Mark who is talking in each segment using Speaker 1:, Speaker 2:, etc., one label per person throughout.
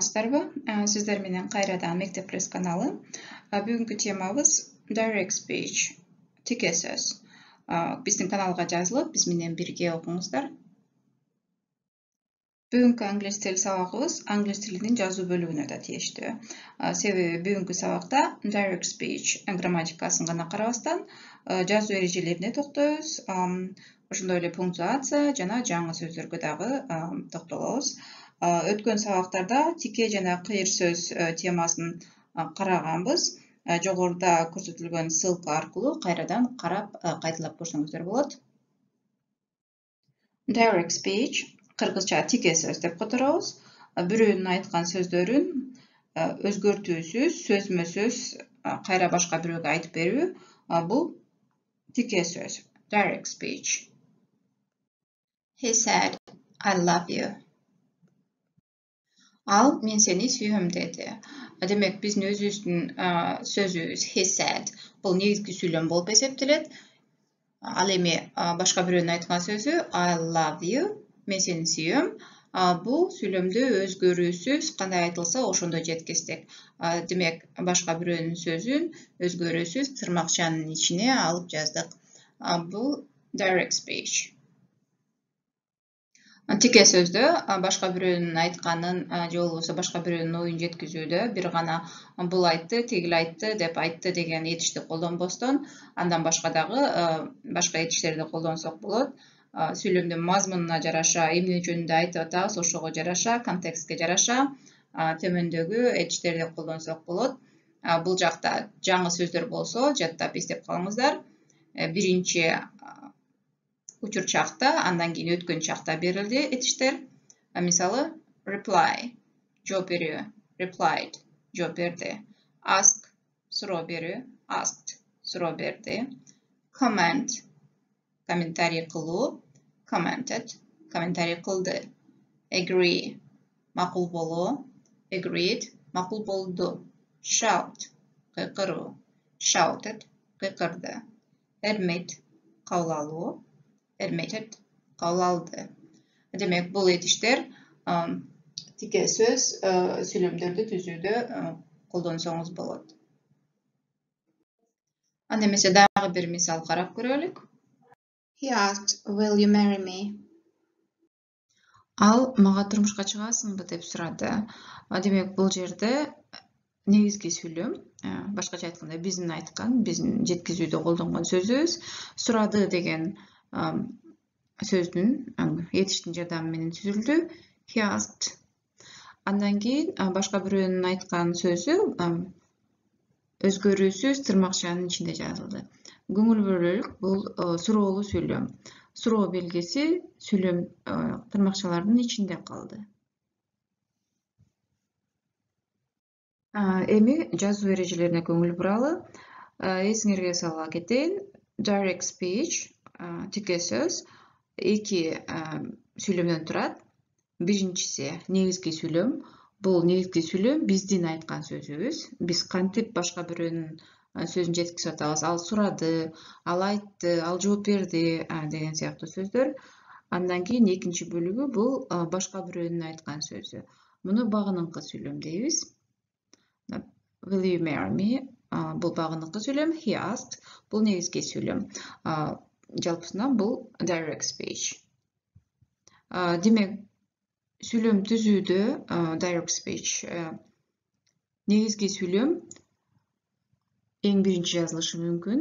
Speaker 1: саламатсыздарбы? Сиздер менен кайрадан Мектеп Пресс каналы. Бүгүнкү темабыз Direct Speech, тике сөз. Биздин каналга жазылып, биз менен бирге окуңуздар. Бүгүнкү англис тил сабагыбыз англис тилинин жазуу бөлүгүнө да тийиштүү. Себеби бүгүнкү сабакта Direct Speech грамматикасын гана карабастан, жазуу эрежелерине токтойбуз. Ошондой эле пунктуация жана жаңы сөздөргө дагы токтолобуз. Өткөн сабактарда тике жана кыйыр сөз темасын караганбыз. Жогоруда көрсөтүлгөн ссылка аркылуу кайрадан карап, кайталап көрсөңүздөр болот. Direct speech, кыргызча тике сөз деп которобуз. Бирөөнүн айткан сөздөрүн өзгөртүүсүз, сөзмө-сөз кайра башка бирөөгө айтып берүү. Бул тике сөз. Direct speech. He said, I love you. Ал мен сени сүйөм деди. Демек биздин өзүбүздүн сөзүбүз he said. Бул негизги сүйлөм болуп эсептелет. Ал эми башка бирөөнүн айткан сөзү I love you. Мен сени сүйөм. Бул сүйлөмдө өзгөрүүсүз кандай айтылса ошондой жеткиздик. Демек башка бирөөнүн сөзүн өзгөрүүсүз тырмакчанын ичине алып жаздык. Бул direct speech. Тике сөздө башка бирөөнүн айтканын же болбосо башка бирөөнүн оюн жеткизүүдө бир гана бул айтты, тигил айтты деп айтты деген этишти колдонбостон, андан башка дагы башка этиштерди колдонсок болот. Сүйлөмдүн мазмунуна жараша, эмне жөнүндө айтып атабыз, ошого жараша, контекстке жараша төмөндөгү этиштерди колдонсок болот. Бул жакта жаңы сөздөр болсо, жаттап эстеп калыңыздар. Биринчи учур чакта, андан кийин өткөн чакта берилди этиштер. Мисалы, reply, жооп берүү, replied, жооп берди. Ask, суроо берүү, asked, суроо берди. Comment, комментарий кылуу, commented, комментарий кылды. Agree, макул болуу, agreed, макул болду. Shout, кыйкыруу, shouted, кыйкырды. Admit, кабыл алуу, admitted, кабыл алды. Демек, бул этиштер тике сөз сүйлөмдөрдү түзүүдө колдонсоңуз болот. Анда эмесе дагы бир мисал карап көрөлүк. He asked, will you marry me? Ал мага турмушка чыгасыңбы деп сурады. Демек, бул жерде негизги сүйлөм, башкача айтканда биздин айткан, биздин жеткизүүдө колдонгон сөзүбүз сурады деген сөздүн этиштин жардамы менен түзүлдү. He asked. Андан кийин башка бирөөнүн айткан сөзү өзгөрүүсүз тырмакчанын ичинде жазылды. Көңүл бөлөлүк, бул суроолуу сүйлөм. Суроо белгиси сүйлөм тырмакчалардын ичинде калды. Эми жазуу эрежелерине көңүл буралы. Эсиңерге сала кетейин. Direct speech, тике сөз, эки сүйлөмдөн турат. Биринчиси негизги сүйлөм. Бул негизги сүйлөм биздин айткан сөзүбүз. Биз кантип башка бирөөнүн сөзүн жеткизип атабыз. Ал сурады, ал айтты, ал жооп берди деген сыяктуу сөздөр. Андан кийин экинчи бөлүгү бул башка бирөөнүн айткан сөзү. Муну багыныңкы сүйлөм дейбиз. Will you marry me? Бул багыныңкы сүйлөм. He asked. Бул негизги сүйлөм. Жалпысынан бул direct speech. Демек, сүйлөм түзүүдө direct speech негизги сүйлөм эң биринчи жазылышы мүмкүн.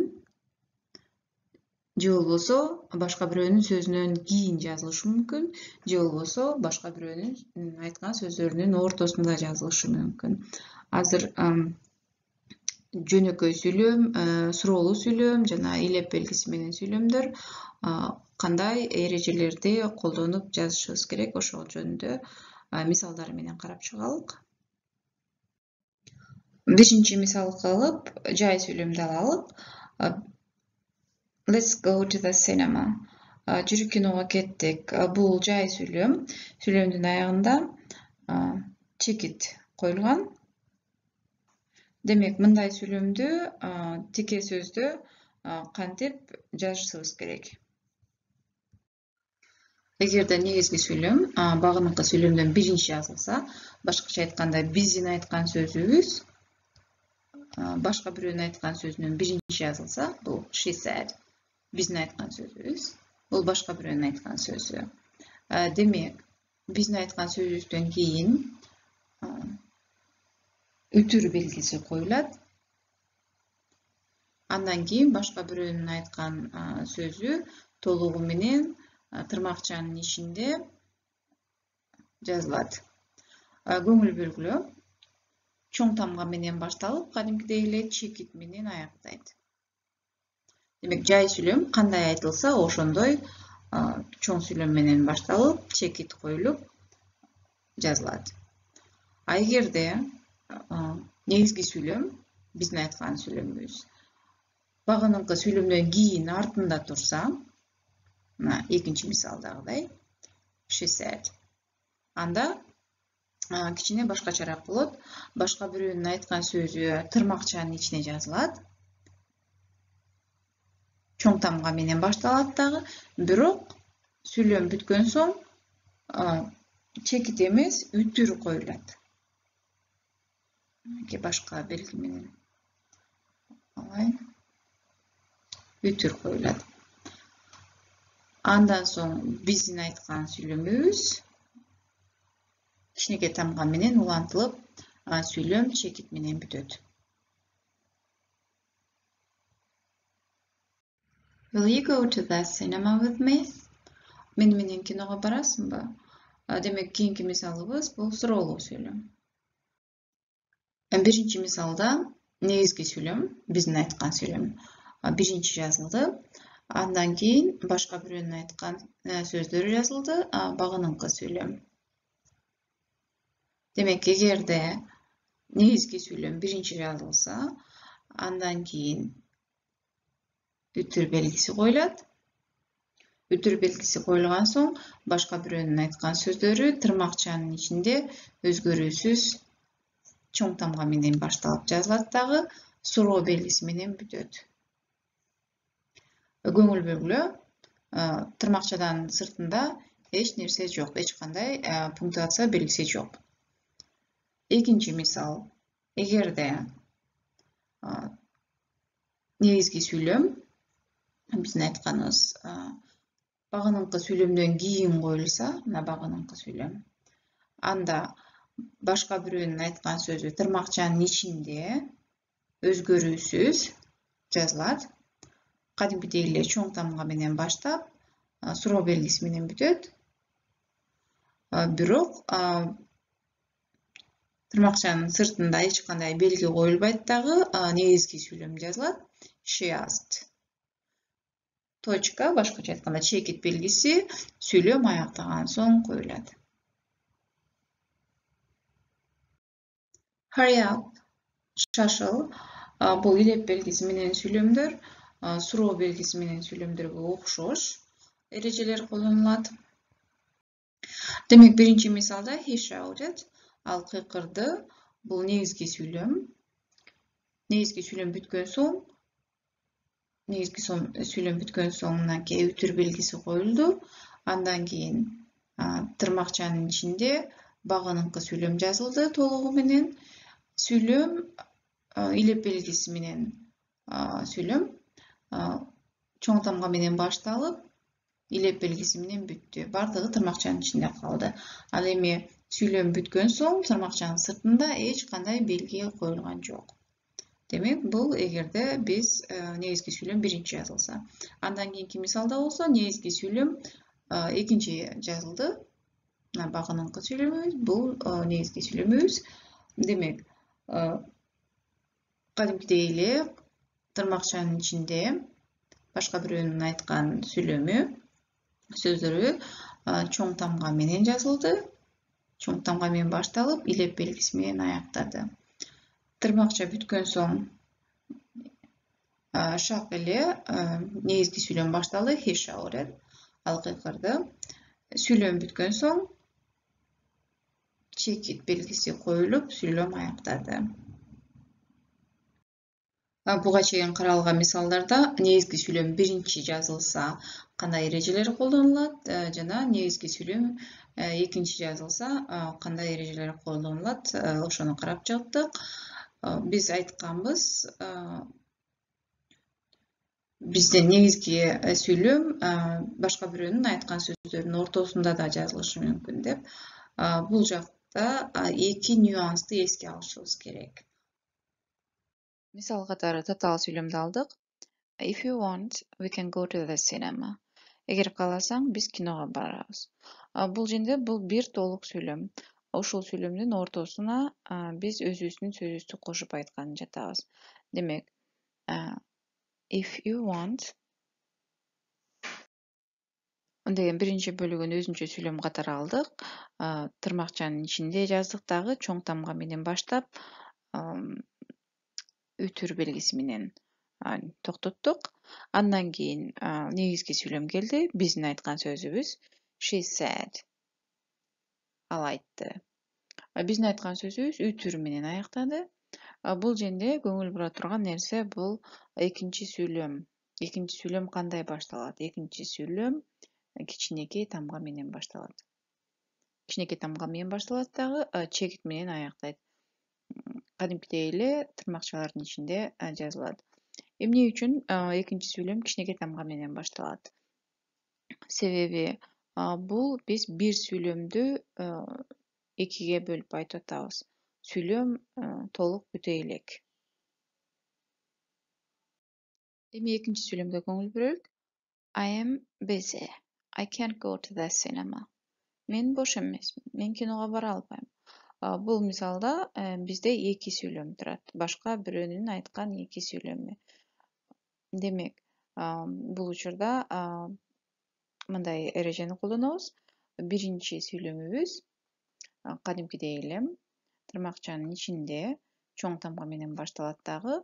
Speaker 1: Же болбосо башка бирөөнүн сөзүнөн кийин жазылышы мүмкүн. Же болбосо башка бирөөнүн айткан сөздөрүнүн ортосунда жазылышы мүмкүн. Азыр жөнөкөй сүйлөм, суроолуу сүйлөм жана илеп белгиси менен сүйлөмдөр кандай эрежелерди колдонуп жазышыбыз керек, ошол жөнүндө мисалдар менен карап чыгалык. Биринчи мисал кылып, жай сүйлөмдү алалык. Let's go to the cinema. Жүрүп киного кеттик. Бул жай сүйлөм. Сүйлөмдүн аягында чекит коюлган. Демек, мындай сүйлөмдү тике сөздө кантип жазышыбыз керек? Эгерде негизги сүйлөм багыныкы сүйлөмдөн биринчи жазылса, башкача айтканда биздин айткан сөзүбүз башка бирөөнүн айткан сөзүнөн биринчи жазылса, бул she said. Биздин айткан сөзүбүз, бул башка бирөөнүн айткан сөзү. Демек, биздин айткан сөзүбүздөн кийин үтүр белгиси коюлат. Андан кийин башка бирөөнүн айткан сөзү толугу менен тырмакчанын ичинде жазылат. Көңүл бөлгүлө чоң тамга менен башталып, кадимкидей эле чекит менен аяктайт. Демек, жай сүйлөм кандай айтылса, ошондой чоң сүйлөм менен башталып, чекит коюлуп жазылат. Эгерде негизги сүйлөм, биздин айткан сүйлөмүбүз, багыныкы сүйлөмдөн кийин артында турса, экинчи мисалдагыдай, she said. Анда кичине башкачараак болот. Башка бирөөнүн айткан сөзү тырмакчанын ичине жазылат. Чоң тамга менен башталат дагы, бирок сүйлөм бүткөн соң чекит эмес, үтүр коюлат. Башка белги менен. Үтүр коюлат. Андан соң биздин айткан сүйлөмүбүз кичинекей тамга менен улантылып, сүйлөм чекит менен бүтөт. Will you go to the cinema with me? Мен менен киного барасыңбы? Демек, кийинки мисалыбыз бул суроолуу сүйлөм. Биринчи мисалда негизги сүйлөм, биздин айткан сүйлөм биринчи жазылды. Андан кийин башка бирөөнүн айткан сөздөрү жазылды, багыныкы сүйлөм. Демек, эгерде негизги сүйлөм биринчи жазылса, андан кийин үтүр белгиси коюлат. Үтүр белгиси коюлган соң, башка бирөөнүн айткан сөздөрү тырмакчанын ичинде өзгөрүүсүз чоң тамга менен башталып жазылат дагы, суроо белгиси менен бүтөт. Көңүл бөлгүлө, тырмакчадан сыртында эч нерсе жок, эч кандай пунктуация белгиси жок. Экинчи мисал, эгерде негизги сүйлөм, биздин айтканыбыз багыныкы сүйлөмдөн кийин коюлса, багыныкы сүйлөм, анда башка бирөөнүн айткан сөзү тырмакчанын ичинде өзгөрүүсүз жазылат. Кадимкидей эле чоң тамга менен баштап, суроо белгиси менен бүтөт. Бирок тырмакчанын сыртында эч кандай белги коюлбайт дагы, негизги сүйлөм жазылат. She asked. Точка, башкача айтканда чекит белгиси сүйлөм аяктаган соң коюлат. Hurry up, шашыл. Бул илеп белгиси менен сүйлөмдөр, суроо белгиси менен сүйлөмдөргө окшош эрежелер колдонулат. Демек, биринчи мисалда he shouted, ал кыйкырды. Бул негизги сүйлөм. Негизги сүйлөм бүткөн соң, мынакей үтүр белгиси коюлду. Андан кийин тырмакчанын ичинде багыныкы сүйлөм жазылды толугу менен. Сүйлөм илеп белгиси менен сүйлөм чоң тамга менен башталып, илеп белгиси менен бүттү. Бардыгы тырмакчанын ичинде калды. Ал эми сүйлөм бүткөн соң, тырмакчанын сыртында эч кандай белги коюлган жок. Демек, бул эгерде биз негизги сүйлөм биринчи жазылса. Андан кийинки мисалда болсо, негизги сүйлөм экинчи жазылды. Багыныкы сүйлөмүбүз, бул негизги сүйлөмүбүз. Демек, кадимкидей эле тырмакчанын ичинде башка бирөөнүн айткан сөздөрү чоң тамга менен жазылды. Чоң тамга менен башталып, илеп белгиси менен аяктады. Тырмакча бүткөн соң, шак эле негизги сүйлөм башталды. He shouted, ал кыйкырды. Сүйлөм бүткөн соң, чекит белгиси коюлуп, сүйлөм аяктады. Буга чейин каралган мисалдарда негизги сүйлөм биринчи жазылса кандай эрежелер колдонулат жана негизги сүйлөм экинчи жазылса кандай эрежелер колдонулат, ошону карап чыктык. Биз айтканбыз, бизде негизги сүйлөм башка бирөөнүн айткан сөздөрүнүн ортосунда да жазылышы мүмкүн деп. Бул жакта эки нюансты эске алышыбыз керек. Мисал катары татаал сүйлөмдү алдык. If you want, we can go to the cinema. Эгер кааласаң, биз киного барабыз. Бул жерде бул бир толук сүйлөм. Ошол сүйлөмдүн ортосуна биз өзүбүздүн сөзүбүздү кошуп айтканын жатабыз. Демек, if you want деген биринчи бөлүгүн өзүнчө сүйлөм катары алдык. Тырмакчанын ичинде жаздык дагы чоң тамга менен баштап, үтүр белгиси менен токтоттук. Андан кийин негизги сүйлөм келди. Биздин айткан сөзүбүз she said. Ал айтты. Биздин айткан сөзүбүз үтүр менен аяктады. Бул жерде көңүл бура турган нерсе бул экинчи сүйлөм. Экинчи сүйлөм кандай башталат? Экинчи сүйлөм кичинекей тамга менен башталат. Кичинекей тамга менен башталат дагы чекит менен аяктайт. Кадимкидей эле тырмакчалардын ичинде жазылат. Эмне үчүн экинчи сүйлөм кичинекей тамга менен башталат? Себеби бул биз бир сүйлөмдү экиге бөлүп айтып атабыз. Сүйлөм толук бүтө элек. Эми экинчи сүйлөмгө көңүл бурөлүк. I am busy. I can't go to the cinema. Мен бош эмесмин. Мен киного бара албайм. Бул мисалда бизде эки сүйлөм турат. Башка бирөөнүн айткан эки сүйлөмү. Демек, бул учурда мындай эрежени колдонобуз. Биринчи сүйлөмүбүз кадимкидей эле тырмакчанын ичинде чоң тамга менен башталат дагы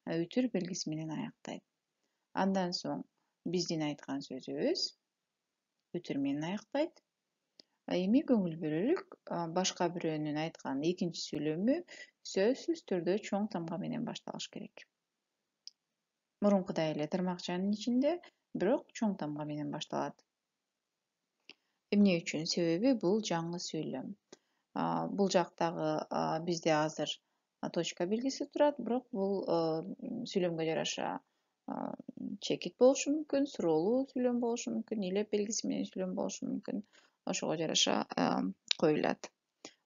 Speaker 1: үтүр белгиси менен аяктайт. Андан соң биздин айткан сөзүбүз үтүр менен аяктайт. Эми көңүл бөлөлүк, башка бирөөнүн айткан экинчи сүйлөмү сөзсүз түрдө чоң тамга менен башталыш керек. Мурункудай эле тырмакчанын ичинде, бирок чоң тамга менен башталат. Эмне үчүн? Себеби бул жаңы сүйлөм. Бул жактагы бизде азыр точка белгиси турат, бирок бул сүйлөмгө жараша чекит болушу мүмкүн, суроолуу сүйлөм болушу мүмкүн, илеп белгиси менен сүйлөм болушу мүмкүн. Ошого жараша коюлат.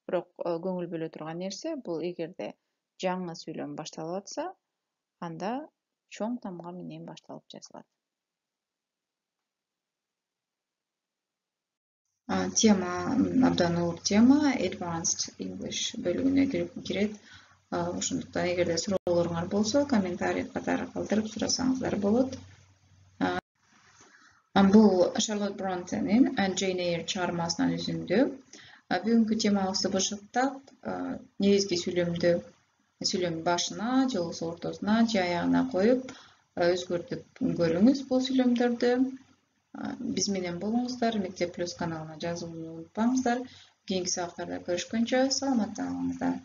Speaker 1: Бирок көңүл бөлө турган нерсе бул эгерде жаңы сүйлөм башталып атса, анда чоң тамга менен башталып жазылат. Тема абдан оор тема, Advanced English бөлүгүнө кирет. Ошондуктан эгерде суроолоруңар болсо, комментарий катары калтырып сурасаңыздар болот. Бул Шарлотт Бронтенин Jane Eyre чыгармасынан үзүндү. Бүгүнкү темабызды бышыктап, негизги сүйлөмдү сүйлөм башына, же болбосо ортосуна, же аягына коюп, өзгөртүп көрүңүз бул сүйлөмдөрдү. Биз менен болуңуздар, Мектеп Плюс каналына жазылууну унутпаңыздар. Кийинки сабактарда көрүшкөнчө саламатта калыңыздар.